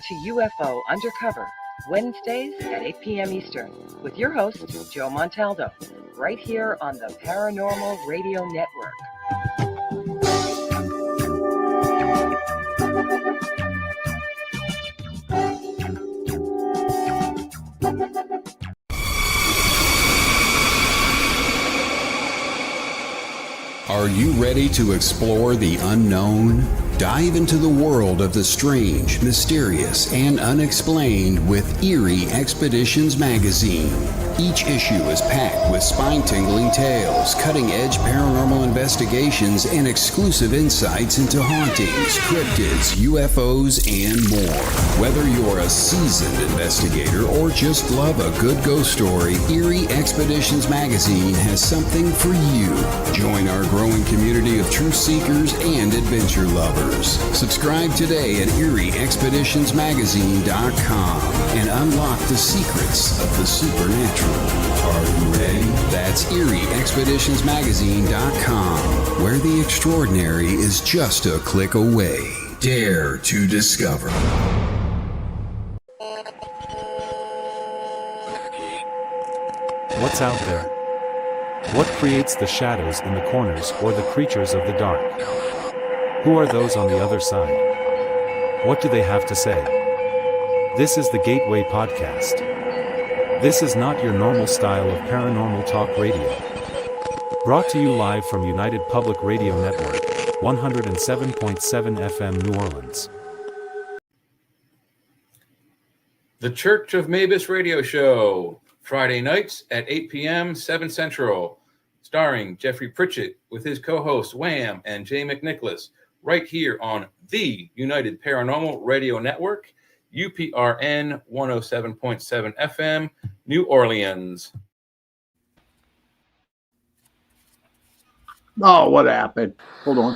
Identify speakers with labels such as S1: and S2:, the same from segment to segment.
S1: to UFO Undercover, Wednesdays at 8 p.m. Eastern, with your host, Joe Montaldo, right here on the Paranormal Radio Network.
S2: Are you ready to explore the unknown? Dive into the world of the strange, mysterious, and unexplained with Errie Expeditions magazine. Each issue is packed with spine-tingling tales, cutting-edge paranormal investigations, and exclusive insights into hauntings, cryptids, UFOs, and more. Whether you're a seasoned investigator or just love a good ghost story, Errie Expeditions magazine has something for you. Join our growing community of truth seekers and adventure lovers. Subscribe today at ErrieExpeditionsMagazine.com and unlock the secrets of the supernatural. Are you ready? That's ErrieExpeditionsMagazine.com, where the extraordinary is just a click away. Dare to discover.
S3: What's out there? What creates the shadows in the corners or the creatures of the dark? Who are those on the other side? What do they have to say? This is the Gateway Podcast. This is not your normal style of paranormal talk radio. Brought to you live from United Public Radio Network, 107.7 FM New Orleans.
S4: The Church of Mavis Radio Show, Friday nights at 8 p.m., 7 Central, starring Jeffrey Pritchett with his co-hosts Wham and Jay McNicholas, right here on the United Paranormal Radio Network, UPRN 107.7 FM, New Orleans.
S5: Oh, what happened? Hold on.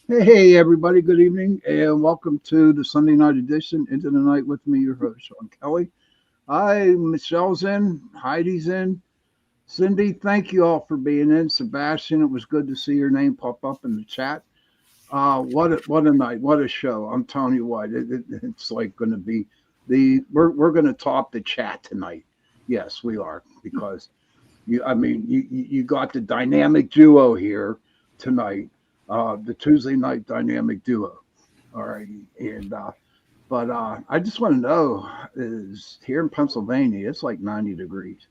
S5: Hey, everybody. Good evening, and welcome to the Sunday night edition, Into the Night with me, your host, Sean Kelly. Hi, Michelle's in, Heidi's in. Cindy, thank you all for being in. Sebastian, it was good to see your name pop up in the chat. What a night, what a show. I'm telling you what, it's like going to be we're going to top the chat tonight. Yes, we are, because you got the dynamic duo here tonight. The Tuesday night dynamic duo. All right. And, but I just want to know, is here in Pennsylvania, it's like 90 degrees,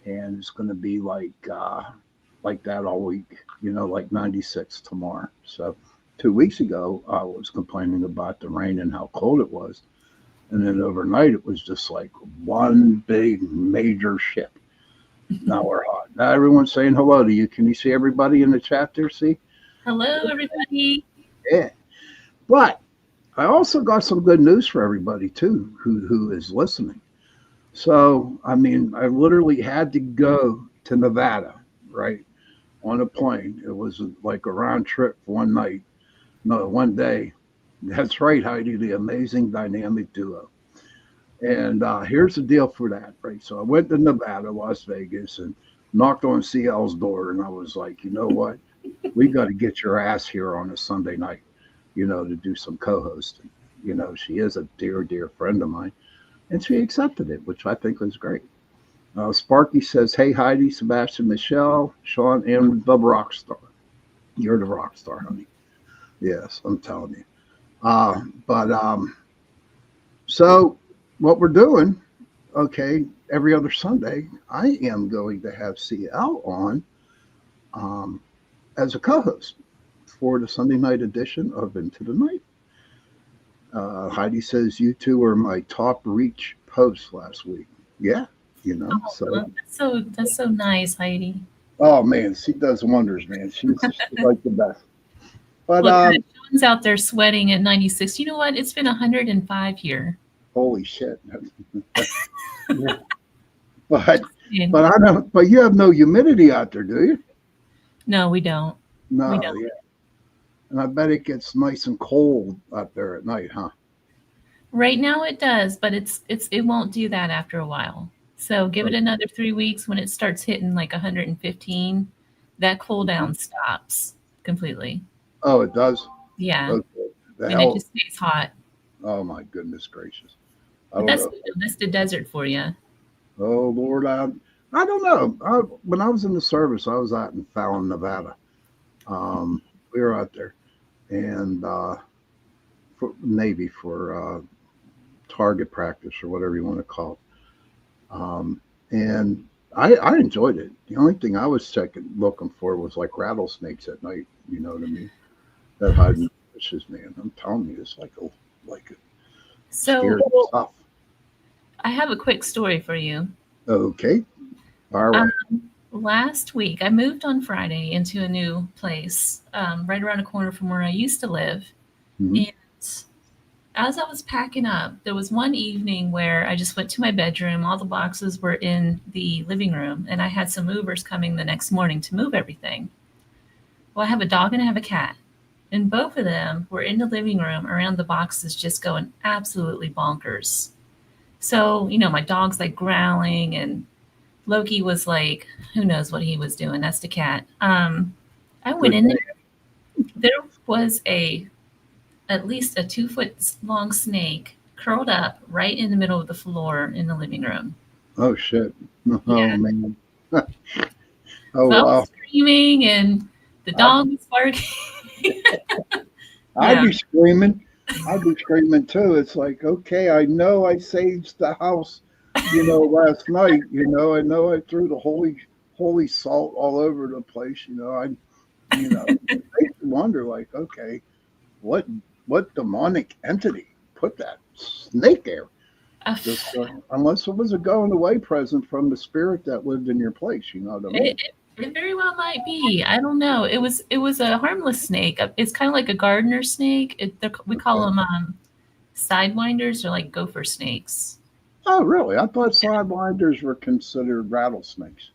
S5: and it's going to be like that all week, like 96 tomorrow. So 2 weeks ago, I was complaining about the rain and how cold it was. And then overnight, it was just like one big major ship. Now we're hot. Now everyone's saying hello to you. Can you see everybody in the chat there? See?
S6: Hello, everybody.
S5: Yeah. But I also got some good news for everybody, too, who is listening. So, I literally had to go to Nevada, right, on a plane. It was like a round trip for one day. That's right, Heidi, the amazing dynamic duo. And here's the deal for that, right? So I went to Nevada, Las Vegas, and knocked on CL's door, and I was like, you know what? We got to get your ass here on a Sunday night, to do some co-hosting. She is a dear, dear friend of mine, and she accepted it, which I think was great. Sparky says, hey, Heidi, Sebastian, Michelle, Sean, and the rock star. You're the rock star, honey. Yes, I'm telling you. So what we're doing, okay, every other Sunday, I am going to have CL on as a co-host for the Sunday night edition of Into the Night. Heidi says, you two were my top reach posts last week. Yeah,
S6: That's so nice, Heidi.
S5: Oh, man, she does wonders, man. She's like the best. But
S6: Look, Sean's out there sweating at 96. You know what? It's been 105 here.
S5: Holy shit. Yeah. But
S6: And
S5: but I don't. But you have no humidity out there, do you?
S6: no, we don't. We
S5: No.
S6: don't.
S5: Yeah. And I bet it gets nice and cold out there at night, huh?
S6: Right now it does, but it won't do that after a while. So give it another 3 weeks when it starts hitting like 115, that cool down stops completely.
S5: Oh, it does.
S6: Yeah.
S5: Okay. The
S6: And it
S5: hell.
S6: just stays hot.
S5: Oh my goodness gracious. I
S6: But
S5: don't know.
S6: that's the desert for you.
S5: Oh Lord, I don't know. When I was in the service, I was out in Fallon, Nevada. We were out there, and for Navy for target practice or whatever you want to call it. And I enjoyed it. The only thing I was looking for was like rattlesnakes at night. You know what I mean? That hide in the bushes, man. I'm telling you, it's like a
S6: So
S5: scary stuff.
S6: I have a quick story for you.
S5: Okay, all right.
S6: Last week, I moved on Friday into a new place, right around the corner from where I used to live.
S5: Mhm.
S6: And as I was packing up, there was one evening where I just went to my bedroom. All the boxes were in the living room, and I had some movers coming the next morning to move everything. Well, I have a dog and I have a cat, and both of them were in the living room around the boxes, just going absolutely bonkers. So, my dog's like growling, and Loki was like, who knows what he was doing? That's the cat. I went
S5: Good
S6: in
S5: day.
S6: there. There was at least a 2 foot long snake curled up right in the middle of the floor in the living room.
S5: Oh shit. Oh
S6: Yeah.
S5: man. Oh
S6: So I
S5: wow.
S6: was screaming and the
S5: I,
S6: dog was barking.
S5: I'd
S6: Yeah.
S5: be screaming. I'd be screaming too. It's like, okay, I know I saved the house, last night. I know I threw the holy salt all over the place. I wonder, like, okay, what what demonic entity put that snake there?
S6: Uh,
S5: Just unless it was a going away present from the spirit that lived in your place. You know what I mean?
S6: it very well might be. I don't know. It was a harmless snake. It's kind of like a gardener snake. We call
S5: Okay.
S6: them sidewinders or like gopher snakes.
S5: Oh, really? I thought sidewinders were considered rattlesnakes.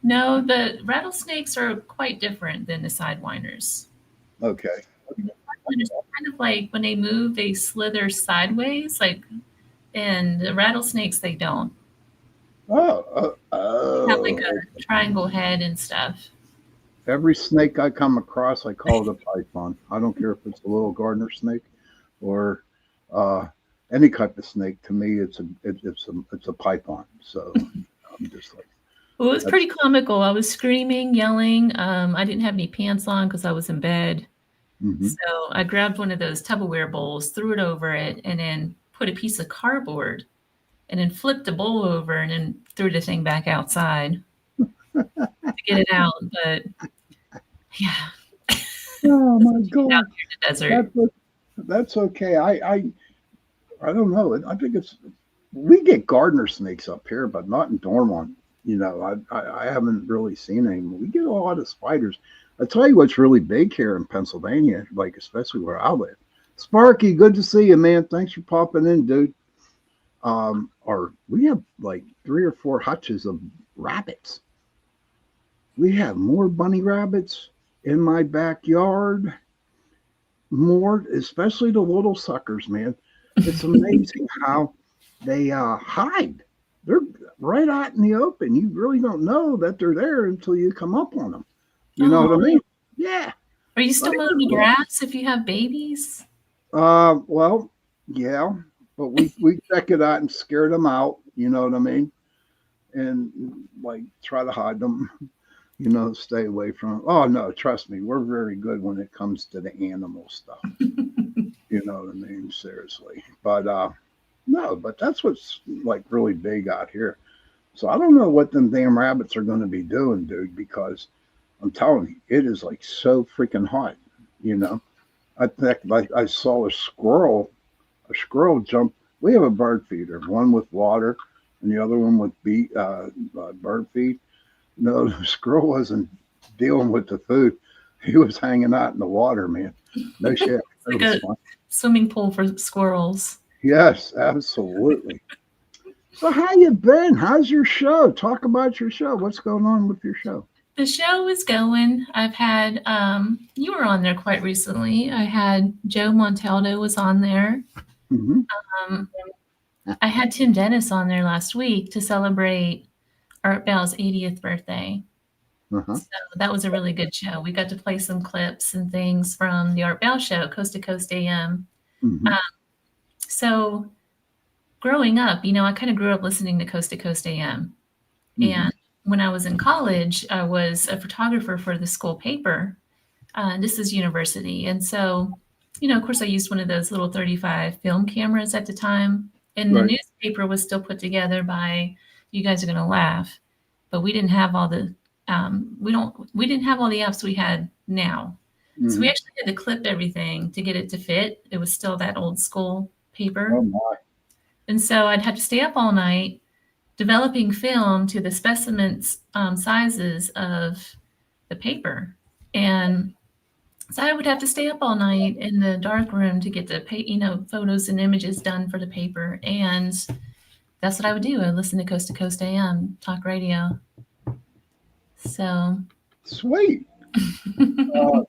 S6: No, the rattlesnakes are quite different than the sidewinders.
S5: Okay.
S6: The sidewinders are kind of like when they move, they slither sideways, and the rattlesnakes they don't. They have like
S5: Oh.
S6: a triangle head and stuff.
S5: Every snake I come across, I call it a python. I don't care if it's a little gardener snake or uh, any type of snake. To me, it's a python. So I'm just like,
S6: Well, it was
S5: that's
S6: pretty comical. I was screaming, yelling. I didn't have any pants on because I was in bed.
S5: hmm
S6: So I grabbed one of those Tupperware bowls, threw it over it, and then put a piece of cardboard and then flipped the bowl over and then threw the thing back outside to get it out. But yeah,
S5: oh
S6: that's
S5: my
S6: what you get out
S5: god,
S6: here in the desert.
S5: that's that's okay. I don't know. I think we get gardener snakes up here, but not in Dormont. I haven't really seen any. We get a lot of spiders. I tell you what's really big here in Pennsylvania, like especially where I live. Sparky, good to see you, man. Thanks for popping in, dude. Or we have like 3 or 4 hutches of rabbits. We have more bunny rabbits in my backyard. More, especially the little suckers, man. It's amazing how they hide. They're right out in the open. You really don't know that they're there until you come up on them. You know what I
S6: Oh,
S5: mean? Yeah.
S6: are you
S5: Like,
S6: still mowing the grass if you have babies?
S5: well, yeah, but we check it out and scare them out. You know what I mean? And like try to hide them. Stay away from 'em. Oh no, trust me, we're very good when it comes to the animal stuff. You know what I mean? Seriously. But no, but that's what's like really big out here. So I don't know what them damn rabbits are going to be doing, dude, because I'm telling you, it is like so freaking hot. You know, I think like I saw a squirrel jump. We have a bird feeder, one with water and the other one with bird feed. No, the squirrel wasn't dealing with the food. He was hanging out in the water, man. No shit.
S6: It's
S5: It
S6: like
S5: was
S6: a
S5: fun.
S6: swimming pool for squirrels.
S5: Yes, absolutely. So how you been? How's your show? Talk about your show. What's going on with your show?
S6: The show is going. I've had you were on there quite recently. I had Joe Montaldo was on there.
S5: Hmm.
S6: Um, I had Tim Dennis on there last week to celebrate Art Bell's 80th birthday.
S5: Uh-huh.
S6: So that was a really good show. We got to play some clips and things from the Art Bell show, Coast to Coast AM.
S5: Hmm.
S6: So growing up, I kind of grew up listening to Coast AM.
S5: Hmm.
S6: And when I was in college, I was a photographer for the school paper. This is university. And so, of course, I used one of those little 35 film cameras at the time. And the
S5: Right.
S6: newspaper was still put together by, you guys are going to laugh, but we didn't have all the, we didn't have all the apps we had now. So we
S5: Hmm.
S6: actually had to clip everything to get it to fit. It was still that old school paper.
S5: Oh my.
S6: And so I'd have to stay up all night developing film to the specimens sizes of the paper. And so I would have to stay up all night in the dark room to get the photos and images done for the paper. And that's what I would do. I would listen to Coast AM talk radio. So
S5: Sweet.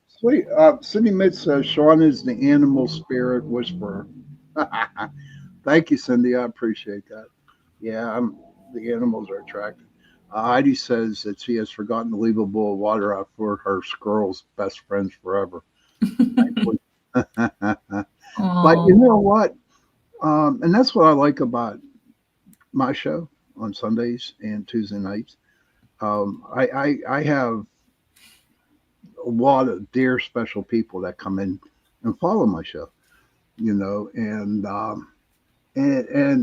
S5: Sweet. Cindy Mitz says Sean is the animal spirit whisperer. Thank you, Cindy. I appreciate that. Yeah, the animals are attractive. Heidi says that she has forgotten to leave a bowl of water out for her squirrel's best friends forever. But you know what? And that's what I like about my show on Sundays and Tuesday nights. I have a lot of dear special people that come in and follow my show, and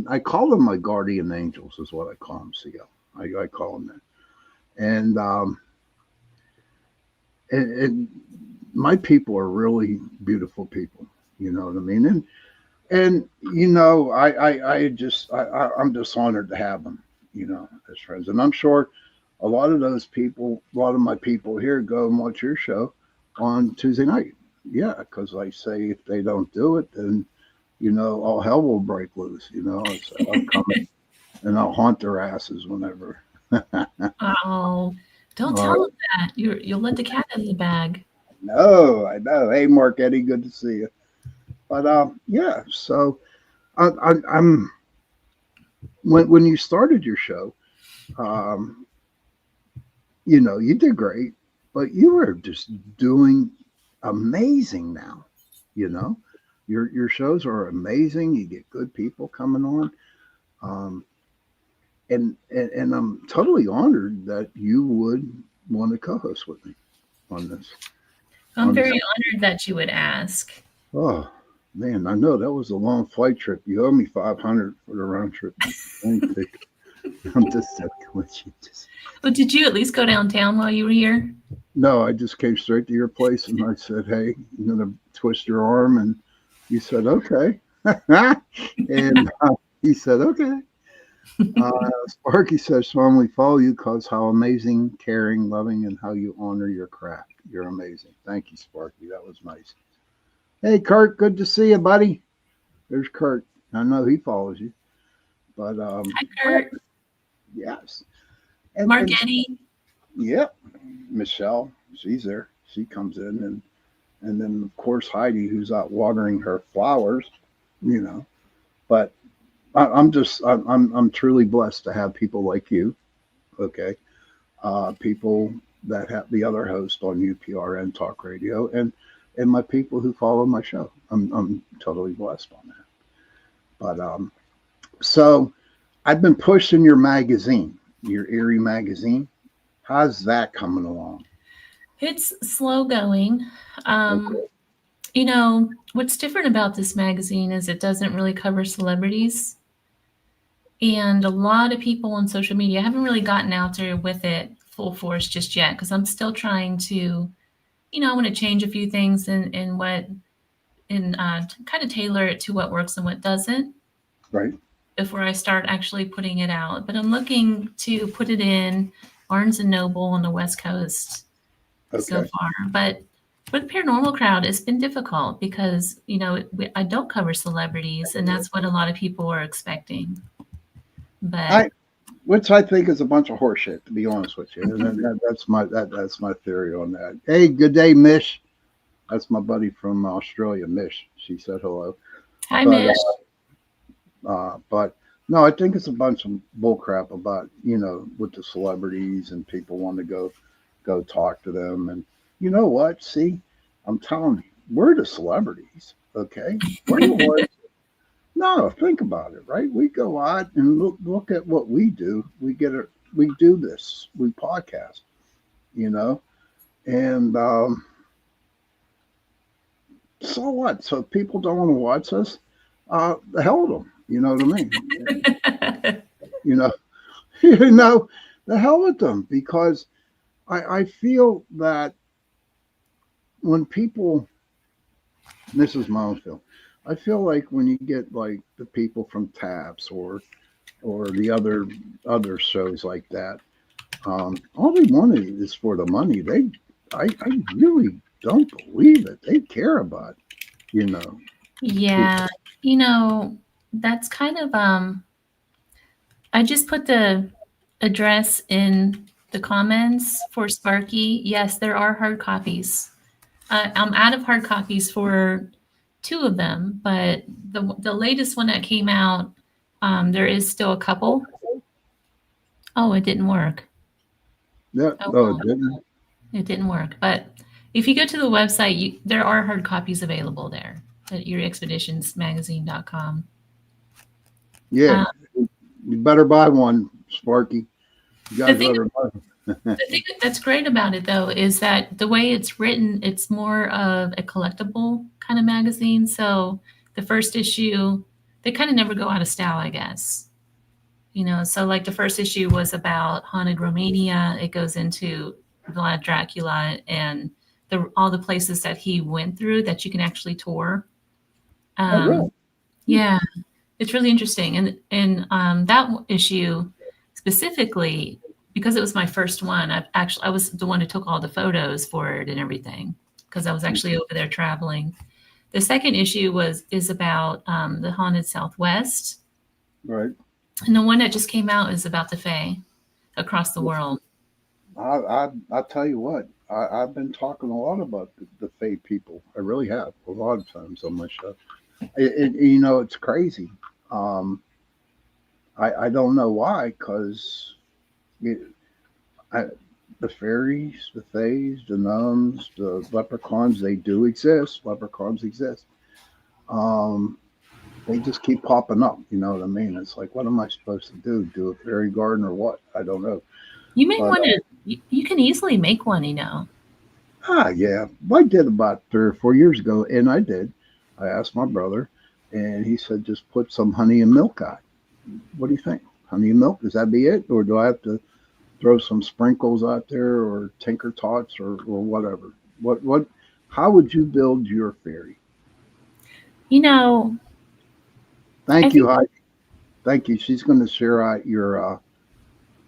S5: I call them my guardian angels is what I call them. CL. I call them that, and my people are really beautiful people. You know what I mean? And I'm just honored to have them, as friends. And I'm sure a lot of those people, a lot of my people here go and watch your show on Tuesday night. Yeah, because I say if they don't do it, then all hell will break loose. So I'll come in and I'll haunt their asses whenever.
S6: Oh, don't
S5: All
S6: tell
S5: right.
S6: them that. You'll let the cat out of the bag.
S5: No, I know. Hey, Mark Eddie, good to see you. But yeah. So I'm when you started your show, um, you did great, but you were just doing amazing now. You know, your shows are amazing. You get good people coming on, um, and I'm totally honored that you would want to co-host with me on this.
S6: I'm
S5: On
S6: very
S5: this.
S6: honored that you would ask.
S5: Oh man, I know that was a long flight trip. You owe me 500 for the round trip. I'm just joking with you.
S6: But did you at least go downtown while you were here?
S5: No, I just came straight to your place and I said, "Hey, I'm gonna twist your arm," and you said, "Okay," and he said, "Okay." Sparky says, "Sean, we follow you because how amazing, caring, loving, and how you honor your craft. You're amazing." Thank you, Sparky. That was nice. Hey, Kurt, good to see you, buddy. There's Kurt. I know he follows you, but
S6: Hi, Kurt.
S5: yes,
S6: Mark
S5: and
S6: Eddie.
S5: yep, Michelle, she's there. She comes in, and then of course Heidi, who's out watering her flowers, you know. But I'm truly blessed to have people like you. Okay, people that have the other host on UPRN Talk Radio, and my people who follow my show. I'm totally blessed on that. But so I've been pushing your magazine, your Errie magazine. How's that coming along?
S6: It's slow going. Um,
S5: Okay.
S6: what's different about this magazine is it doesn't really cover celebrities. And a lot of people on social media haven't really gotten out there with it full force just yet because I'm still trying to, I want to change a few things in what, and kind of tailor it to what works and what doesn't
S5: Right.
S6: before I start actually putting it out. But I'm looking to put it in Barnes and Noble on the West Coast so
S5: Okay.
S6: far. But For the paranormal crowd, it's been difficult because, I don't cover celebrities, and that's what a lot of people were expecting. But
S5: Which I think is a bunch of horseshit, to be honest with you. And that's my theory on that. Hey, good day, Mish. That's my buddy from Australia, Mish. She said hello.
S6: hi,
S5: But
S6: Mish.
S5: but no, I think it's a bunch of bullcrap about with the celebrities and people want to go talk to them. And you know what? See, I'm telling you, we're the celebrities. Okay, we're the ones. No, think about it, right? We go out and look at what we do. We do this. We podcast, and so what? So if people don't want to watch us, the hell with them. You know what I mean? you know, the hell with them, because I feel that when people, this is my own feel. I feel like when you get like the people from Taps or the other shows like that, all they want is for the money. I really don't believe it. They care about,
S6: Yeah, that's kind of I just put the address in the comments for Sparky. Yes, there are hard copies. I'm out of hard copies for 2 of them, but the latest one that came out, there is still a couple. Oh, it didn't work.
S5: Yeah,
S6: Oh,
S5: no,
S6: well,
S5: it didn't.
S6: it didn't work. But if you go to the website, there are hard copies available there at erieexpeditionsmagazine.com.
S5: Yeah, you better buy one, Sparky. You
S6: The
S5: guys
S6: thing,
S5: better buy one.
S6: the thing that's great about it, though, is that the way it's written, it's more of a collectible kind of magazine. So the first issue, they kind of never go out of style, I guess. So like the first issue was about haunted Romania. It goes into Vlad Dracula and all the places that he went through that you can actually tour.
S5: Oh, really?
S6: Yeah, it's really interesting. And that issue specifically, because it was my first one, I was the one who took all the photos for it and everything, because I was actually over there traveling. The second issue is about the haunted Southwest.
S5: Right.
S6: And the one that just came out is about the Fae across the world.
S5: I tell you what, I've been talking a lot about the Fae people. I really have, a lot of times on my show. It's crazy. I don't know why, because the fairies, the fays, the gnomes, the leprechauns, they do exist. Leprechauns exist. They just keep popping up. You know what I mean? It's like, what am I supposed to do? Do a fairy garden or what? I don't know.
S6: You may
S5: But,
S6: want to. You can easily make one.
S5: Yeah. I did about 3 or 4 years ago, and I did. I asked my brother, and he said, just put some honey and milk out. What do you think? Honey and milk? Does that be it? Or do I have to throw some sprinkles out there or Tinker Tots or whatever? How would you build your fairy? Thank you, Heidi. Thank you. She's going to share out your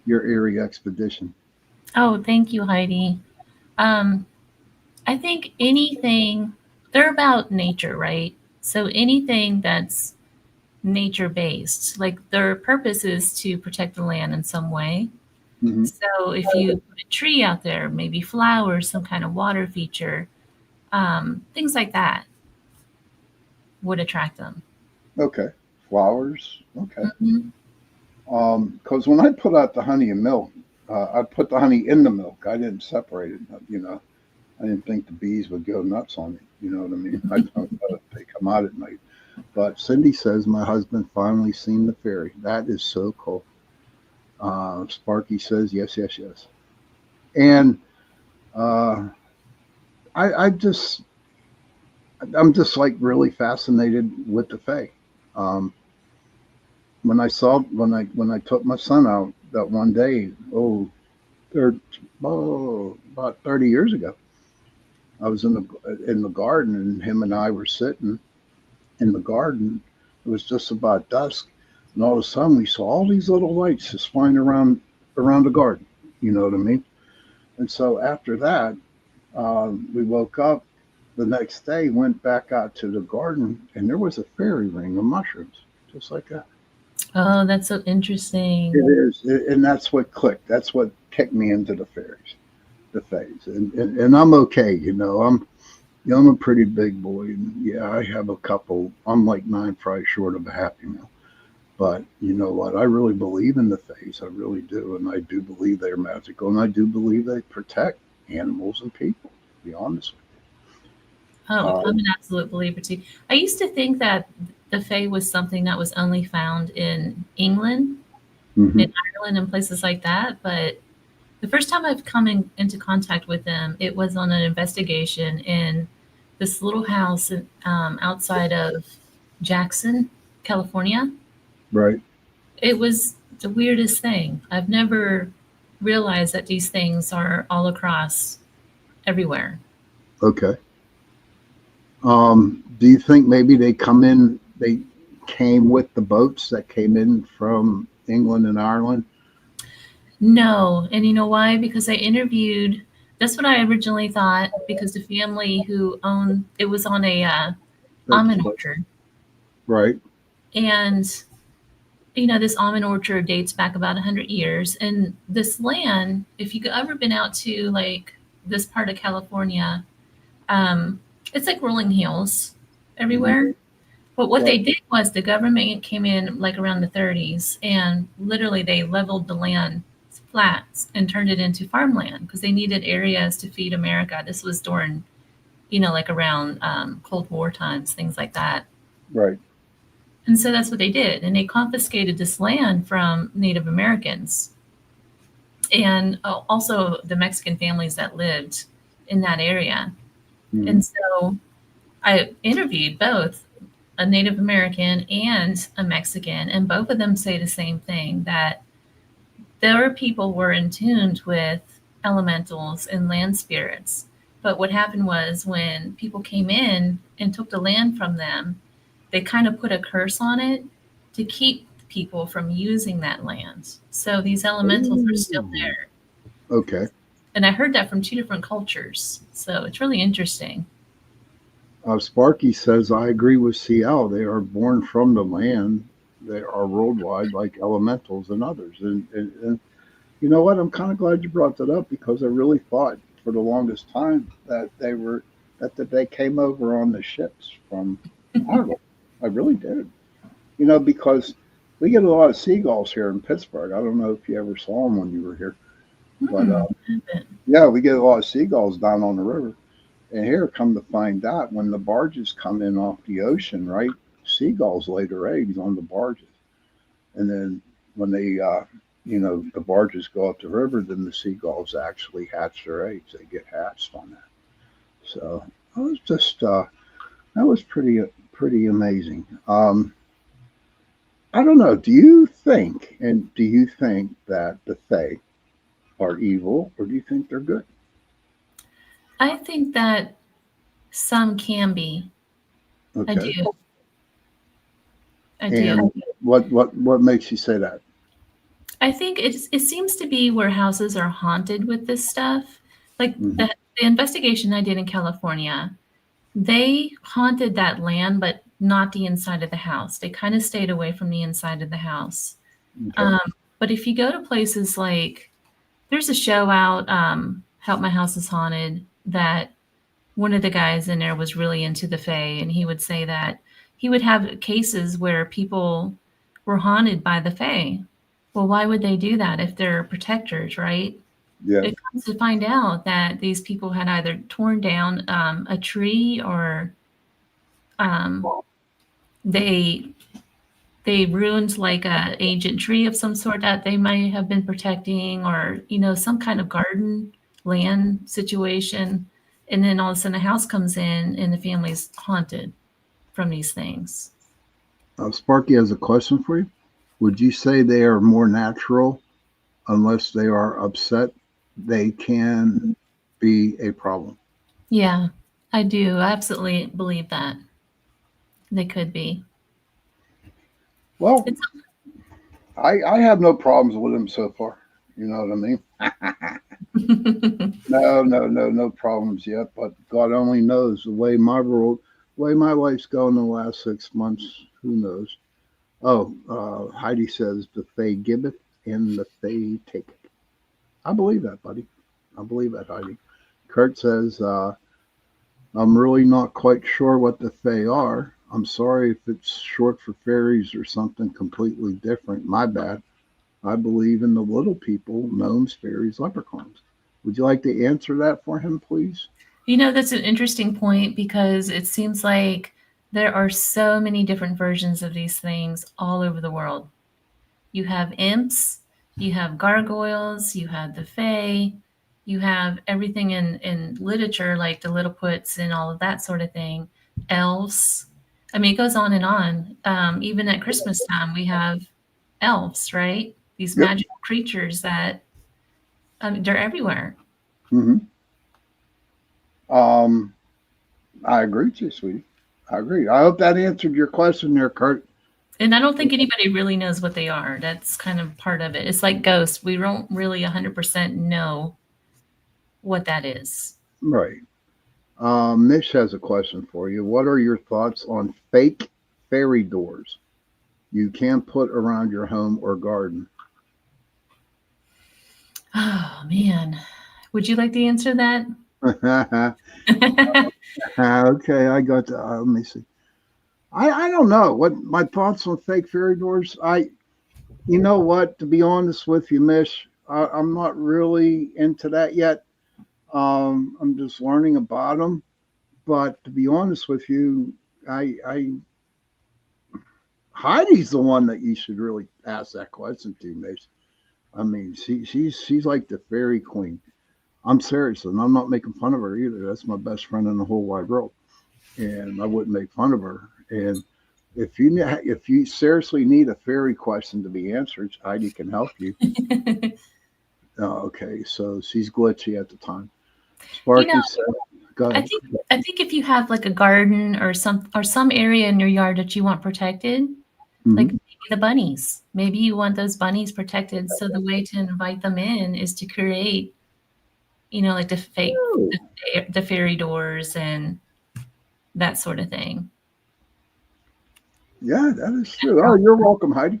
S5: Errie expedition.
S6: Oh, thank you, Heidi. I think they're about nature, right? So anything that's nature based, like their purpose is to protect the land in some way.
S5: Mm-hmm.
S6: So if you put a tree out there, maybe flowers, some kind of water feature, things like that would attract them.
S5: Okay. Flowers. Okay.
S6: Mm-hmm.
S5: Because when I put out the honey and milk, I put the honey in the milk. I didn't separate it. I didn't think the bees would go nuts on it. You know what I mean? I don't know if they come out at night. But Cindy says my husband finally seen the fairy. That is so cool. Sparky says yes. And I'm just like really fascinated with the Fae. When I took my son out that one day, about 30 years ago, I was in the garden, and him and I were sitting in the garden. It was just about dusk, and all of a sudden we saw all these little lights just flying around the garden. You know what I mean? And so after that, we woke up, the next day went back out to the garden, and there was a fairy ring of mushrooms, just like that.
S6: Oh, that's so
S5: It
S6: interesting.
S5: is, and that's what clicked. That's what kicked me into the fairies, the phase, and I'm okay. I'm a pretty big boy, and yeah, I have a couple. I'm like 9 fries short of a Happy Meal. But you know what? I really believe in the fays. I really do. And I do believe they're magical. And I do believe they protect animals and people, to be honest with you.
S6: Oh, I'm an absolute believer too. I used to think that the Fae was something that was only found in England,
S5: Mhm.
S6: in Ireland, and places like that. But the first time I've come into contact with them, it was on an investigation in this little house outside of Jackson, California.
S5: Right.
S6: It was the weirdest thing. I've never realized that these things are all across everywhere.
S5: Okay. Do you think maybe they came with the boats that came in from England and Ireland?
S6: No, and you know why? Because I interviewed. That's what I originally thought. Because the family who owned it was on a
S5: That's
S6: almond orchard,
S5: right.
S6: and this almond orchard dates back about 100 years. And this land, if you've ever been out to like this part of California, um, it's like rolling hills
S5: Mhm.
S6: everywhere. But what
S5: Right.
S6: they did was the government came in like around the 30s and literally they leveled the land flats and turned it into farmland because they needed areas to feed America. This was during, like around Cold War times, things like that.
S5: Right.
S6: And so that's what they did. And they confiscated this land from Native Americans and also the Mexican families that lived in that area.
S5: Mhm.
S6: And so I interviewed both a Native American and a Mexican, and both of them say the same thing that their people were in tune with elementals and land spirits. But what happened was when people came in and took the land from them, they kind of put a curse on it to keep people from using that land. So these elementals are still
S5: Ooh.
S6: there.
S5: Okay.
S6: And I heard that from two different cultures. So it's really interesting.
S5: Sparky says, I agree with CL. They are born from the land. They are worldwide like elementals and others. And you know what? I'm kind of glad you brought that up because I really thought for the longest time that they came over on the ships from Ireland. I really did. Because we get a lot of seagulls here in Pittsburgh. I don't know if you ever saw them when you were here, but
S6: Hmm.
S5: yeah, we get a lot of seagulls down on the river. And here, come to find out, when the barges come in off the ocean, right, seagulls lay their eggs on the barges. And then when the barges go up the river, then the seagulls actually hatch their eggs. They get hatched on that. So I was just, that was pretty amazing. I don't know. Do you think that the Fae are evil, or do you think they're good?
S6: I think that some can be. I
S5: Okay.
S6: do. I do.
S5: And what makes you say that?
S6: I think it seems to be where houses are haunted with this stuff. Like
S5: Hmm.
S6: the investigation I did in California, they haunted that land, but not the inside of the house. They kind of stayed away from the inside of the house.
S5: Okay.
S6: Um, but if you go to places like there's a show out, Help My House is Haunted, that one of the guys in there was really into the Fae, and he would say that he would have cases where people were haunted by the Fae. Well, why would they do that if they're protectors, right?
S5: Yeah.
S6: It comes to find out that these people had either torn down a tree or um, they they ruined like a ancient tree of some sort that they might have been protecting, or some kind of garden land situation, and then all of a sudden a house comes in and the family's haunted from these things.
S5: Sparky has a question for you. Would you say they are more natural unless they are upset? They can be a problem.
S6: Yeah, I do absolutely believe that they could be.
S5: Well,
S6: It's
S5: I have no problems with them so far. You know what I mean? No problems yet. But God only knows the way my life's going the last 6 months. Who knows? Oh, Heidi says the Fae giveth and the Fae taketh. I believe that, buddy. I believe that, Heidi. Kurt says, I'm really not quite sure what the Fae are. I'm sorry if it's short for fairies or something completely different. My bad. I believe in the little people, gnomes, fairies, leprechauns. Would you like to answer that for him, please?
S6: That's an interesting point because it seems like there are so many different versions of these things all over the world. You have imps, you have gargoyles, you have the fae, you have everything in literature like the Littleputs and all of that sort of thing, elves. I mean, it goes on and on. Even at Christmas time, we have elves, right? These
S5: Yep.
S6: magical creatures that they're everywhere.
S5: hmm Um, I agree with you, sweetie. I agree. I hope that answered your question there, Kurt.
S6: And I don't think anybody really knows what they are. That's kind of part of it. It's like ghosts. We don't really 100% know what that is.
S5: Right. Mish has a question for you. What are your thoughts on fake fairy doors you can put around your home or garden?
S6: Oh, man. Would you like to answer that?
S5: Okay, I got to, let me see. I don't know what my thoughts on fake fairy doors. You know what? To be honest with you, Mish, I'm not really into that yet. I'm just learning about them. But to be honest with you, I Heidi's the one that you should really ask that question to, Mish. I mean, she's like the fairy queen. I'm serious, and I'm not making fun of her either. That's my best friend in the whole wide world, and I wouldn't make fun of her. And if you seriously need a fairy question to be answered, Heidi can help you. Okay, so she's glitchy at the time.
S6: you know,
S5: Sparky said, "Go
S6: I
S5: ahead."
S6: think I think if you have like a garden or some area in your yard that you want protected, like
S5: hmm
S6: maybe the bunnies. Maybe you want those bunnies protected. So the way to invite them in is to create, like the fake
S5: Oh,
S6: the fairy doors and that sort of thing.
S5: yeah, that is true. Oh, you're welcome, Heidi.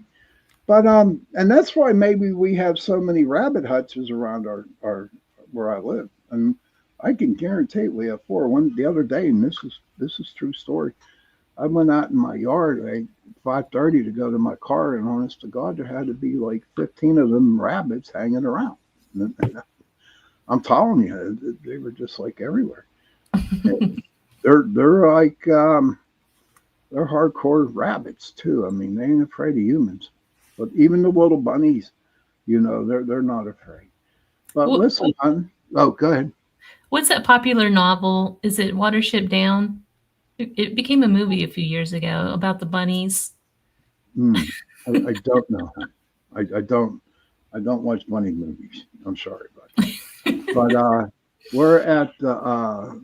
S5: But and that's why maybe we have so many rabbit hutches around our where I live. And I can guarantee we have four. One the other day, and this is true story. I went out in my yard at 5:30 to go to my car, and honest to God, there had to be like 15 of them rabbits hanging around. And I'm telling you, they were just like everywhere. And they're like they're hardcore rabbits too. I mean, they ain't afraid of humans. But even the little bunnies, they're not afraid. But
S6: What,
S5: listen, hon. Oh, go ahead.
S6: what's that popular novel? Is it Watership Down? It became a movie a few years ago about the bunnies.
S5: Hmm. I don't know, hon. I don't. I don't watch bunny movies. I'm sorry, but we're at the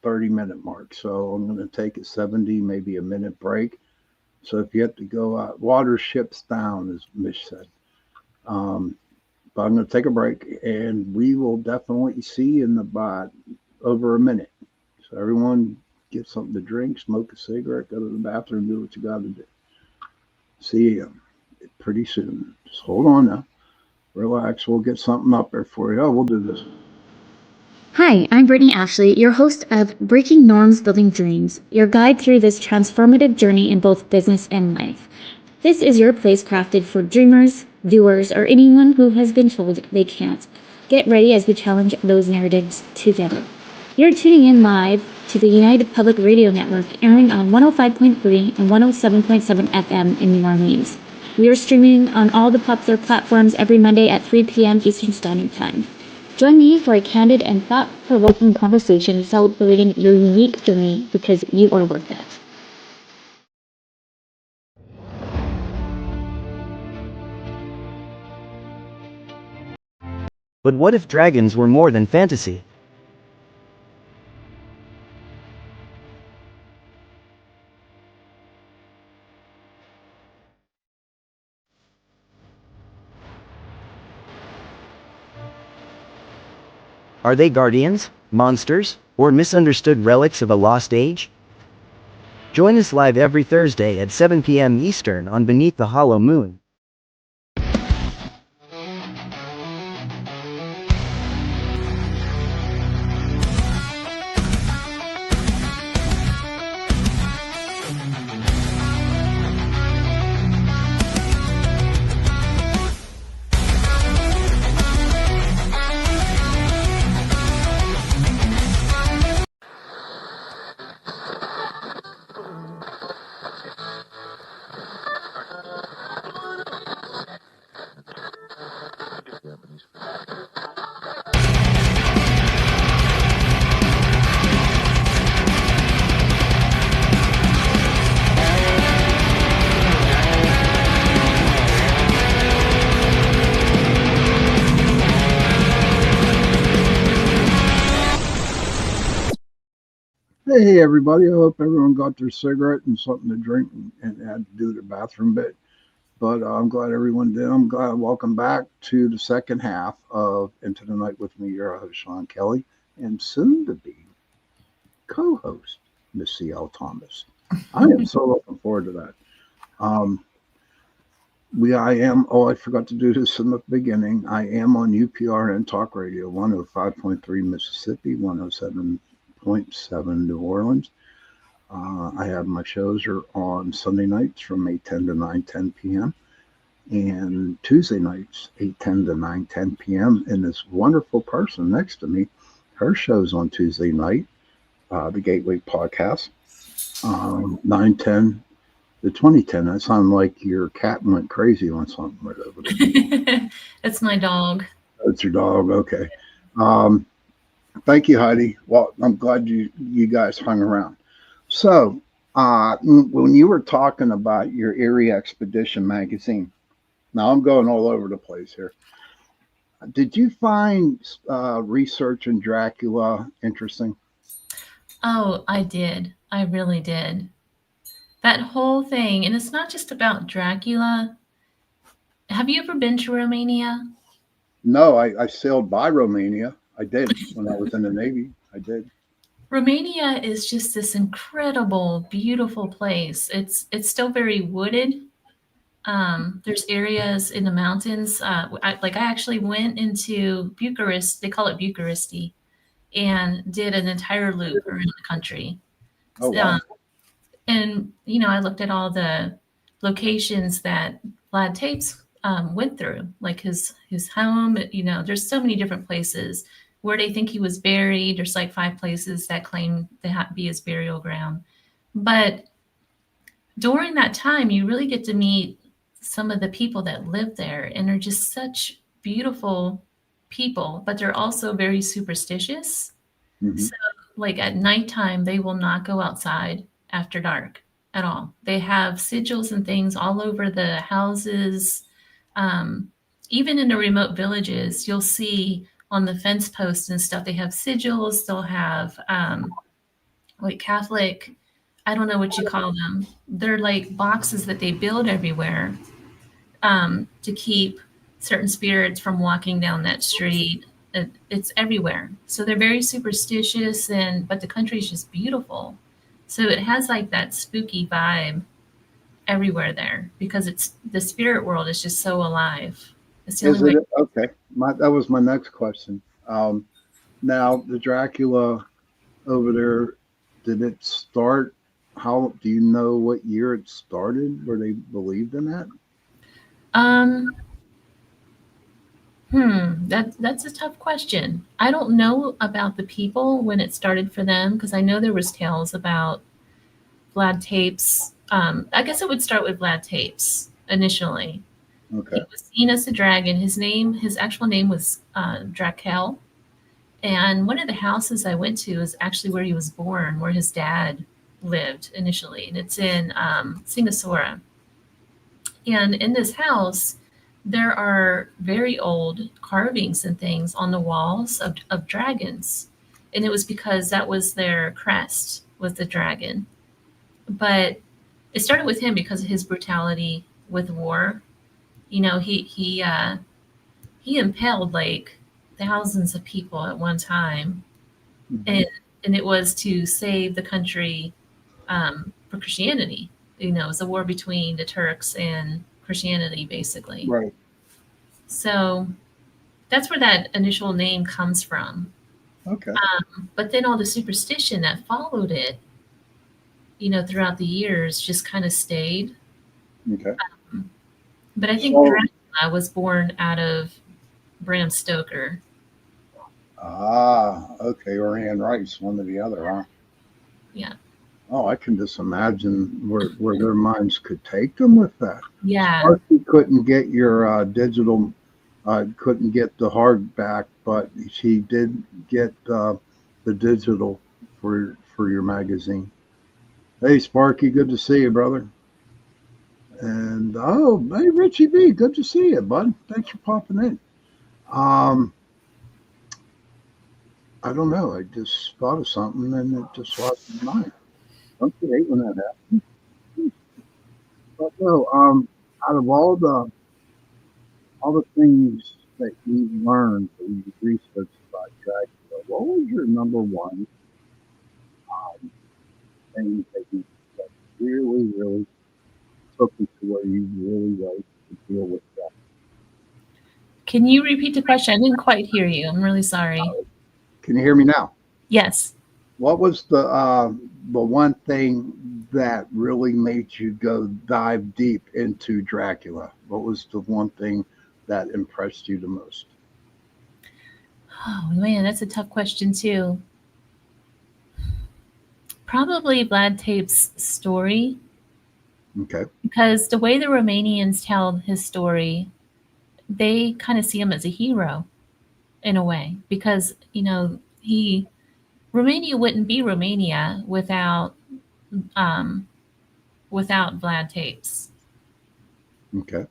S5: 30-minute mark, so I'm going to take a 70, maybe a minute break. So if you have to go out, water ships down, as Mish said. Um, but I'm going to take a break, and we will definitely see you in about over a minute. So everyone get something to drink, smoke a cigarette, go to the bathroom, do what you got to do. See you pretty soon. Just hold on now. Relax. We'll get something up there for you. Oh, we'll do this.
S7: Hi, I'm Brittany Ashley, your host of Breaking Norms Building Dreams, your guide through this transformative journey in both business and life. This is your place crafted for dreamers, doers, or anyone who has been told they can't. Get ready as we challenge those narratives together. You're tuning in live to the United Public Radio Network, airing on 105.3 and 107.7 FM in New Orleans. We are streaming on all the popular platforms every Monday at 3 p.m. Eastern Standard Time. Join me for a candid and thought-provoking conversation celebrating your unique journey because you are worth it.
S8: But what if dragons were more than fantasy? Are they guardians, monsters, or misunderstood relics of a lost age? Join us live every Thursday at 7 p.m. Eastern on Beneath the Hollow Moon.
S5: Hey, everybody. I hope everyone got their cigarette and something to drink and had to do their bathroom bit. But I'm glad everyone did. I'm glad. Welcome back to the second half of Into the Night with me, your host, Sean Kelly, and soon to be co host, Miss C.L. Thomas. I am so looking forward to that. I forgot to do this in the beginning. I am on UPRN Talk Radio, 105.3 Mississippi, 107.7 New Orleans. I have my shows are on Sunday nights from 8:10 to 9:10 p.m. and Tuesday nights 8:10 to 9:10 p.m. And this wonderful person next to me, her show's on Tuesday night, the Gateway Podcast, 9:10 to 20:10. That sounds like your cat went crazy on something right over there.
S6: It's my dog.
S5: That's your dog. Okay. Thank you, Heidi. Well, I'm glad you guys hung around. So, when you were talking about your Errie Expedition magazine, now I'm going all over the place here. Did you find research in Dracula interesting?
S6: Oh, I did. I really did. That whole thing, and it's not just about Dracula. Have you ever been to Romania?
S5: No, I sailed by Romania. I did when I was in the Navy. I did.
S6: Romania is just this incredible, beautiful place. It's still very wooded. There's areas in the mountains. I actually went into Bucharest. They call it Bucharesti, and did an entire loop around the country.
S5: Oh, wow.
S6: And I looked at all the locations that Vlad Tapes went through, like his home. There's so many different places where they think he was buried. There's like 5 places that claim to be his burial ground. But during that time, you really get to meet some of the people that live there, and they're just such beautiful people, but they're also very superstitious.
S5: Mhm.
S6: So, like at nighttime, they will not go outside after dark at all. They have sigils and things all over the houses. Even in the remote villages, you'll see on the fence posts and stuff, they have sigils. They'll have like Catholic, I don't know what you call them. They're like boxes that they build everywhere to keep certain spirits from walking down that street. It's everywhere. So they're very superstitious, but the country is just beautiful. So it has like that spooky vibe everywhere there because the spirit world is just so alive. It's the
S5: Is
S6: only way.
S5: it okay? That was my next question. Now the Dracula over there, did it start? How do you know what year it started? Where they believed in that?
S6: That's a tough question. I don't know about the people when it started for them because I know there was tales about Vlad Tapes. I guess it would start with Vlad Tapes initially.
S5: Okay.
S6: He was seen as a dragon. His actual name was Drakel. And one of the houses I went to is actually where he was born, where his dad lived initially. And it's in Singasora. And in this house, there are very old carvings and things on the walls of dragons. And it was because that was their crest, was the dragon. But it started with him because of his brutality with war. He impaled like thousands of people at one time,
S5: Mhm.
S6: and it was to save the country for Christianity. You know, it was a war between the Turks and Christianity, basically.
S5: Right.
S6: So that's where that initial name comes from.
S5: Okay.
S6: But then all the superstition that followed it, you know, throughout the years just kind of stayed.
S5: Okay.
S6: But I think
S5: So,
S6: Dracula was born out of Bram Stoker.
S5: okay, or Anne Rice, one or the other, huh?
S6: Yeah.
S5: Oh, I can just imagine where their minds could take them with that.
S6: Yeah.
S5: Sparky couldn't get your digital, couldn't get the hardback, but he did get the digital for your magazine. Hey, Sparky, good to see you, brother. And oh, hey, Richie B, good to see you, bud. Thanks for popping in. Um, I don't know. I just thought of something and it just lost my mind. Don't you hate when that happens? But no, out of all the things that you learned that you researched about Dracula, what was your number one thing that really, really took you to where you really like to deal with that?
S6: Can you repeat the question? I didn't quite hear you. I'm really sorry.
S5: Can you hear me now?
S6: Yes.
S5: What was the one thing that really made you go dive deep into Dracula? What was the one thing that impressed you the most?
S6: Oh man, that's a tough question too. Probably Vlad Tape's story,
S5: Okay.
S6: because the way the Romanians tell his story, they kind of see him as a hero in a way, because you know he Romania wouldn't be Romania um, without Vlad Tapes.
S5: Okay.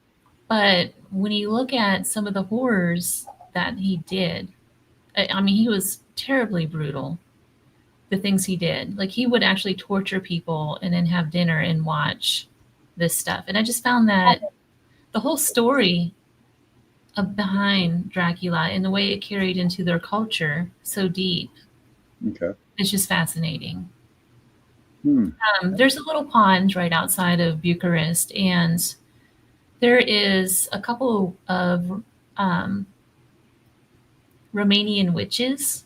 S6: But when you look at some of the horrors that he did, I mean, he was terribly brutal. The things he did, like he would actually torture people and then have dinner and watch this stuff. And I just found that the whole story behind Dracula and the way it carried into their culture so deep
S5: Okay.
S6: is just fascinating.
S5: Hmm.
S6: There's a little pond right outside of Bucharest, and there is a couple of um, Romanian witches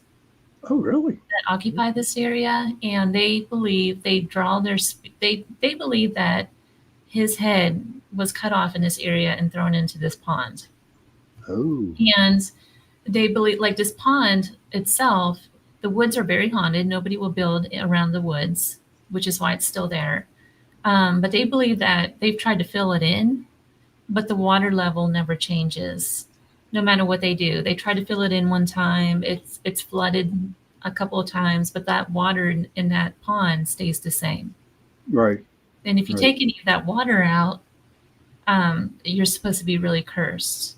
S5: Oh, really?
S6: that occupy this area, and they believe they believe that his head was cut off in this area and thrown into this pond.
S5: Oh,
S6: And they believe, like this pond itself, the woods are very haunted. Nobody will build around the woods, which is why it's still there. But they believe that they've tried to fill it in, but the water level never changes, no matter what they do. They try to fill it in one time, it's flooded a couple of times, but that water in that pond stays the same.
S5: right.
S6: And if you
S5: Right.
S6: take any of that water out, you're supposed to be really cursed.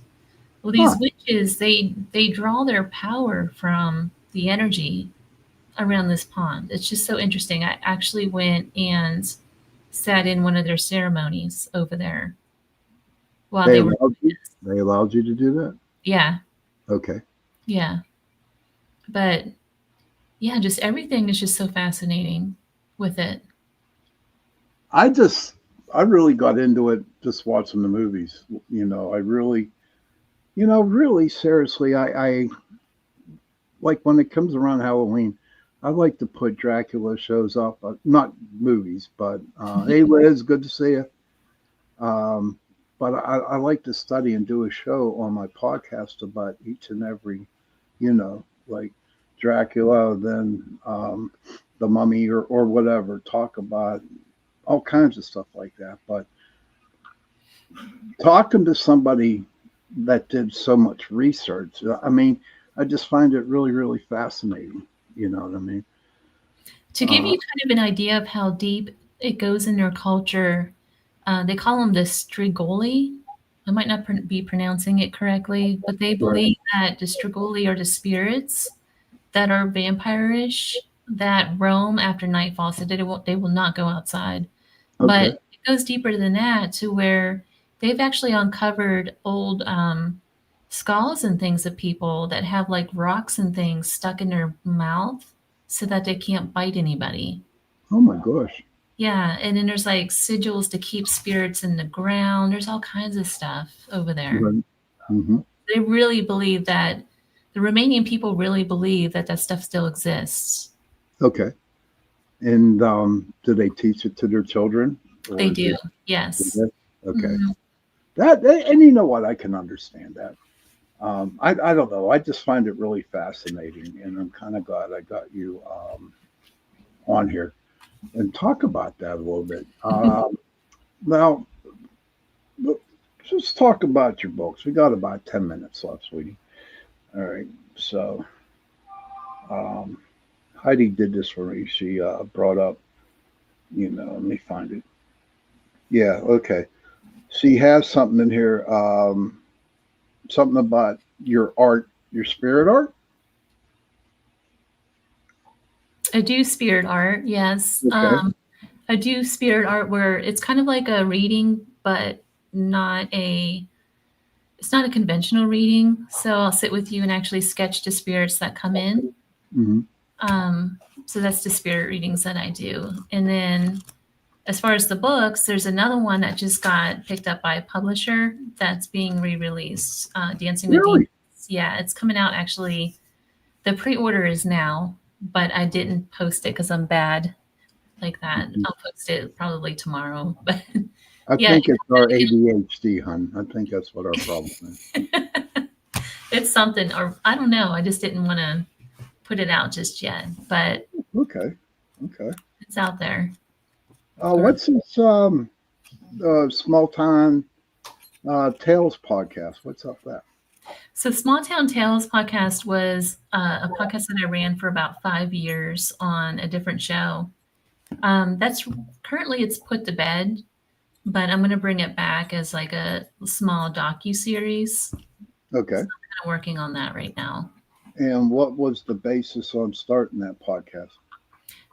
S6: Well, these
S5: Huh.
S6: witches, they draw their power from the energy around this pond. It's just so interesting. I actually went and sat in one of their ceremonies over there while
S5: They
S6: they were
S5: allowed
S6: doing
S5: you.
S6: this.
S5: They allowed you to do that.
S6: Yeah,
S5: Okay.
S6: yeah. But yeah, just everything is just so fascinating with it.
S5: I just, I really got into it just watching the movies. I really, really seriously, I like when it comes around Halloween, I like to put Dracula shows up, not movies, but hey Liz, good to see you. Um, but I like to study and do a show on my podcast about each and every, like Dracula, then the Mummy or whatever. Talk about all kinds of stuff like that. But talking to somebody that did so much research, I mean, I just find it really, really fascinating. You know what I mean?
S6: To give
S5: Uh,
S6: you kind of an idea of how deep it goes in their culture, they call them the Strigoli. I might not be pronouncing it correctly, but they
S5: right.
S6: believe that the Strigoli are the spirits that are vampirish that roam after nightfall, so they will not go outside. But
S5: Okay.
S6: it goes deeper than that to where they've actually uncovered old skulls and things of people that have like rocks and things stuck in their mouth so that they can't bite anybody.
S5: Oh my gosh.
S6: Yeah, and then there's like sigils to keep spirits in the ground. There's all kinds of stuff over there.
S5: Right. Mm-hmm.
S6: They really believe that the Romanian people really believe that that stuff still exists.
S5: Okay. And do they teach it to their children?
S6: They
S5: Or is
S6: do,
S5: it,
S6: yes.
S5: okay.
S6: Mhm.
S5: And you know what? I can understand that. I don't know. I just find it really fascinating, and I'm kind of glad I got you on here and talk about that a little bit. Now, let's talk about your books. We got about 10 minutes left, sweetie. All right. So, um, Heidi did this for me. She brought up, let me find it. Yeah. Okay. She has something in here. Something about your art, your spirit art.
S6: I do spirit art, yes.
S5: Okay.
S6: I do spirit art where it's kind of like a reading, but not a it's not a conventional reading. So I'll sit with you and actually sketch the spirits that come in.
S5: Mm-hmm.
S6: So that's the spirit readings that I do. And then as far as the books, there's another one that just got picked up by a publisher that's being re-released, Dancing with
S5: Really?
S6: Demons. Yeah, it's coming out actually. The pre-order is now, but I didn't post it because I'm bad like that.
S5: Mhm.
S6: I'll post it probably tomorrow. But
S5: I
S6: yeah,
S5: think it's our ADHD, hun. I think that's what our problem is.
S6: it's something, or I don't know. I just didn't want to put it out just yet, but
S5: Okay. Okay.
S6: it's out there.
S5: What's this small town tales podcast? What's up with that?
S6: So Small Town Tales podcast was a podcast that I ran for about 5 years on a different show. That's currently it's put to bed, but I'm going to bring it back as like a small docu-series.
S5: Okay.
S6: Kind of working on that right now.
S5: And what was the basis on starting that podcast?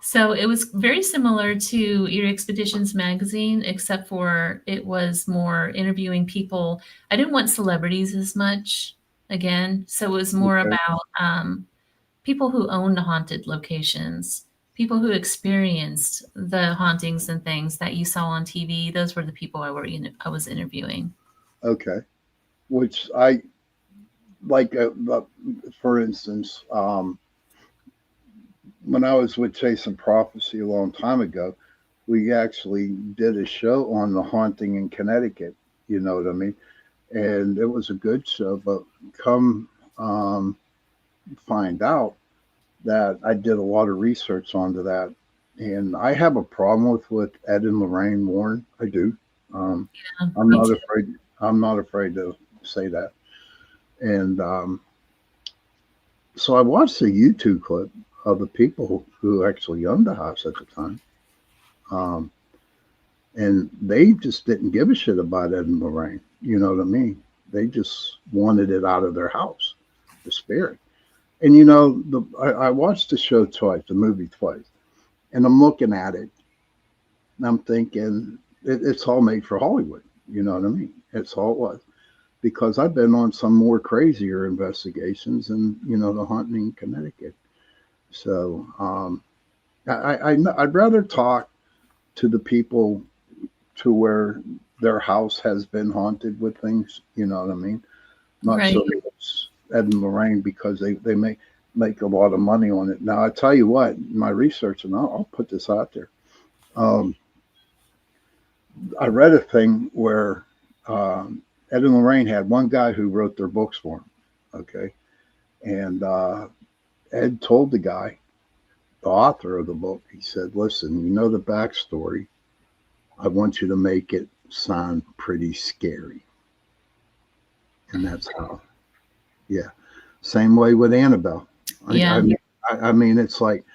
S6: So it was very similar to Erie Expeditions magazine, except for it was more interviewing people. I didn't want celebrities as much again. So it was more
S5: Okay.
S6: about people who owned haunted locations, people who experienced the hauntings and things that you saw on TV. Those were the people I was interviewing.
S5: Okay. Which I like, for instance, when I was with Chasing Prophecy a long time ago, we actually did a show on the haunting in Connecticut. You know what I mean? And it was a good show, but come find out that I did a lot of research onto that, and I have a problem with Ed and Lorraine Warren. I do.
S6: Yeah,
S5: I'm
S6: me
S5: not
S6: too.
S5: afraid. I'm not afraid to say that. And so I watched a YouTube clip of the people who actually owned the house at the time, and they just didn't give a shit about Ed and Lorraine. You know what I mean? They just wanted it out of their house, the spirit. And I watched the show twice, the movie twice, and I'm looking at it, and I'm thinking it's all made for Hollywood. You know what I mean? It's all it was, because I've been on some more crazier investigations, and the haunting in Connecticut. So I'd rather talk to the people to where their house has been haunted with things. You know what I mean? Not
S6: Right.
S5: so much Ed and Lorraine, because they make a lot of money on it. Now I tell you what, my research, and I'll put this out there. I read a thing where Ed and Lorraine had one guy who wrote their books for them. Okay, and Ed told the guy, the author of the book, he said, "Listen, you know the backstory. I want you to make it sound pretty scary." And that's how. Yeah. Same way with Annabelle.
S6: Yeah.
S5: I mean, it's like,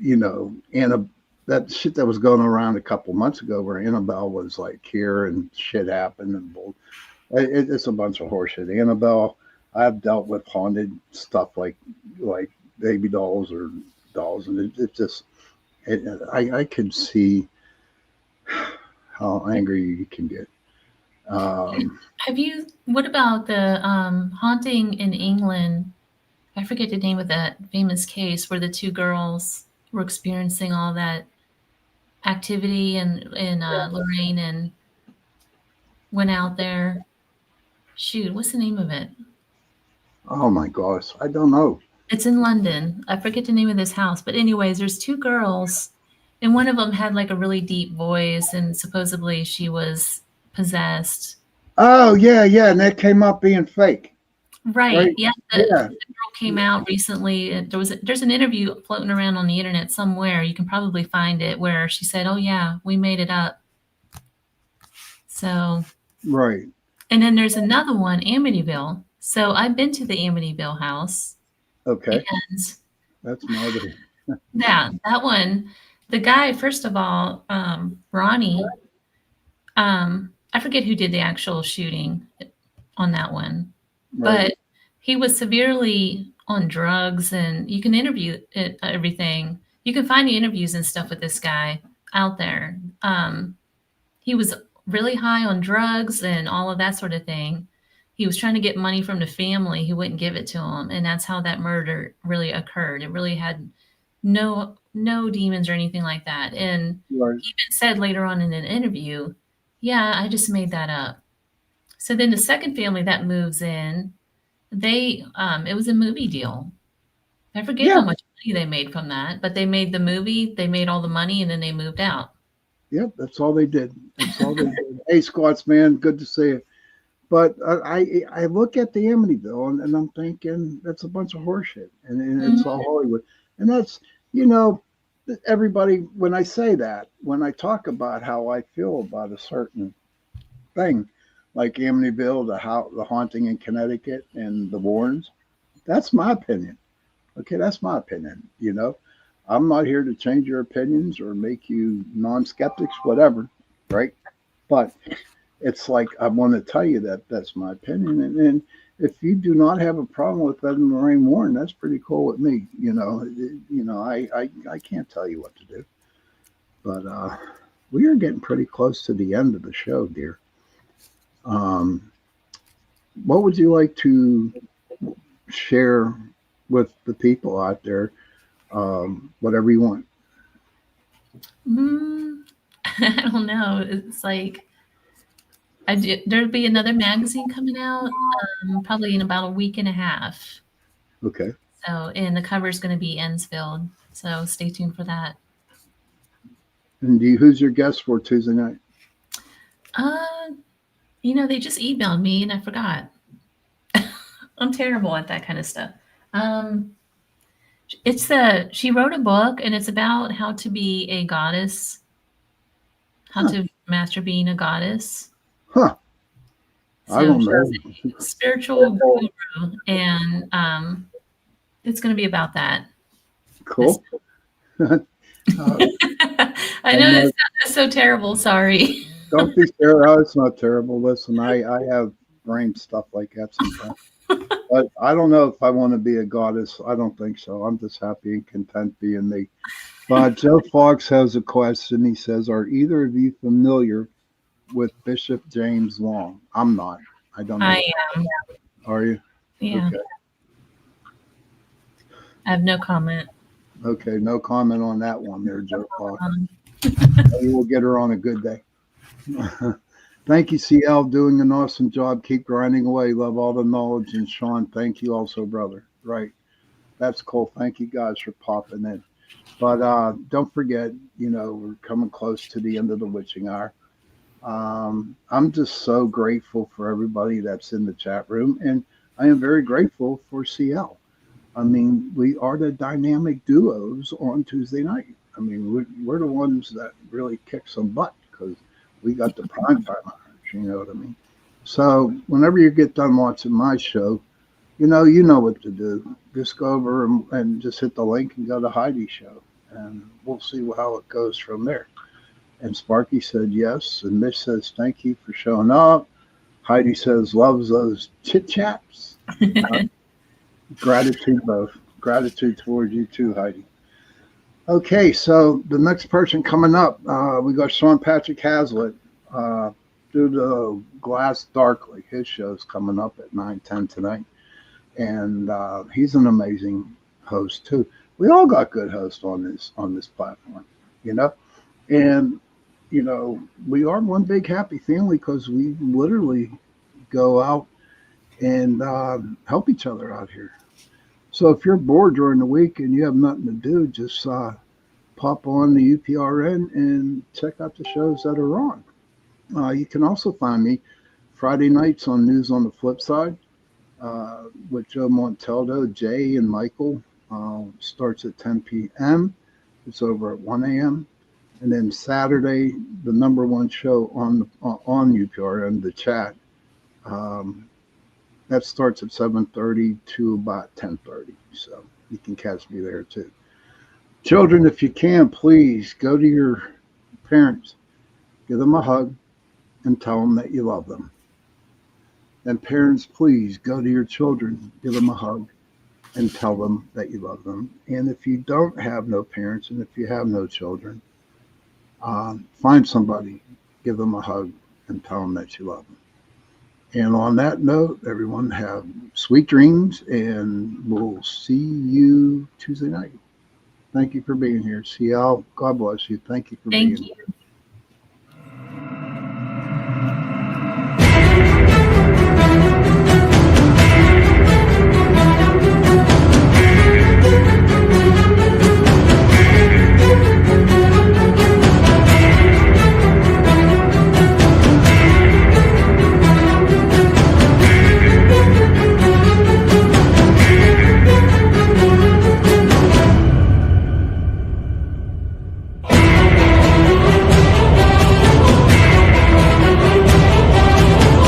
S5: that shit that was going around a couple months ago where Annabelle was like here and shit happened and it's a bunch of horseshit. Annabelle, I've dealt with haunted stuff like baby dolls or dolls, and it just, I could see how angry you can get.
S6: What about the haunting in England? I forget the name of that famous case where the two girls were experiencing all that activity in Lorraine and went out there. Shoot, what's the name of it?
S5: Oh my gosh, I don't know.
S6: It's in London. I forget the name of this house, but anyways, there's two girls, and one of them had like a really deep voice, and supposedly she was possessed.
S5: Oh yeah, and that came up being fake.
S6: Right. Yeah. The
S5: Yeah.
S6: girl came out recently. There's an interview floating around on the internet somewhere. You can probably find it where she said, "Oh yeah, we made it up." So.
S5: Right.
S6: And then there's another one, Amityville. So I've been to the Amityville house.
S5: Okay.
S6: And
S5: That's marvelous.
S6: yeah, that one, the guy, first of all, Ronnie, I forget who did the actual shooting on that one,
S5: Right.
S6: but he was severely on drugs, and you can interview it, everything. You can find the interviews and stuff with this guy out there. He was really high on drugs and all of that sort of thing. He was trying to get money from the family. He wouldn't give it to him, and that's how that murder really occurred. It really had no demons or anything like that. And
S5: Right.
S6: he even said later on in an interview, "Yeah, I just made that up." So then the second family that moves in, they it was a movie deal. I forget
S5: Yeah.
S6: how much money they made from that, but they made the movie, they made all the money, and then they moved out.
S5: Yep. That's all they did. That's all they did. Hey, Squats, man, good to see you. But I look at the Amityville and I'm thinking that's a bunch of horseshit, and it's all Hollywood, and that's everybody. When I say that, when I talk about how I feel about a certain thing, like Amityville, the haunting in Connecticut, and the Warrens, that's my opinion. Okay, that's my opinion. I'm not here to change your opinions or make you non-skeptics, whatever, right? But it's like I want to tell you that that's my opinion, and if you do not have a problem with that in Lorraine Warren, that's pretty cool with me. I can't tell you what to do, but we are getting pretty close to the end of the show, dear. What would you like to share with the people out there? Whatever you want.
S6: I don't know. It's like there'll be another magazine coming out probably in about a week and a half.
S5: Okay.
S6: So, and the cover is going to be Ensfield. So stay tuned for that.
S5: And who's your guest for Tuesday night?
S6: They just emailed me and I forgot. I'm terrible at that kind of stuff. She wrote a book and it's about how to be a goddess, how to master being a goddess.
S5: Huh.
S6: So
S5: I don't know.
S6: Spiritual guru, and it's going to be about that.
S5: Cool.
S6: I know that's so terrible. Sorry.
S5: Don't be terrible. It's not terrible. Listen, I have brain stuff like that sometimes. But I don't know if I want to be a goddess. I don't think so. I'm just happy and content being me. But Joe Fox has a question. He says, "Are either of you familiar with Bishop James Long?" I'm not. I don't know.
S6: I am.
S5: Are you?
S6: Yeah.
S5: Okay.
S6: I have no comment.
S5: Okay, no comment on that one there, Joe Fox. Maybe we'll get her on a good day. Thank you, CL, doing an awesome job. Keep grinding away. Love all the knowledge. And Sean, thank you also, brother. Right. That's cool. Thank you guys for popping in. But don't forget, we're coming close to the end of the witching hour. I'm just so grateful for everybody that's in the chat room. And I am very grateful for CL. I mean, we are the dynamic duos on Tuesday night. I mean, we're the ones that really kick some butt because we got the prime time hours, you know what I mean? So whenever you get done watching my show, you know what to do. Just go over and just hit the link and go to Heidi's show, and we'll see how it goes from there. And Sparky said yes, and Mish says thank you for showing up. Heidi says loves those chit chats. Gratitude both. Gratitude towards you too, Heidi. Okay, so the next person coming up, we got Sean Patrick Hazlitt. Through the Glass Darkly. His show's coming up at 9:10 tonight, and he's an amazing host too. We all got good hosts on this platform, you know, and we are one big happy family because we literally go out and help each other out here. So if you're bored during the week and you have nothing to do, just pop on the UPRN and check out the shows that are on. You can also find me Friday nights on News on the Flip Side with Joe Montaldo, Jay, and Michael. Starts at 10 p.m. It's over at 1 a.m. And then Saturday, the number one show on UPRN, The Chat, that starts at 7:30 to about 10:30. So you can catch me there too. Children, if you can, please go to your parents, give them a hug, and tell them that you love them. And parents, please go to your children, give them a hug, and tell them that you love them. And if you don't have no parents, and if you have no children, find somebody, give them a hug, and tell them that you love them. And on that note, everyone have sweet dreams, and we'll see you Tuesday night. Thank you for being here. See y'all. God bless you. Thank you for being
S6: Thank
S5: here.
S6: you.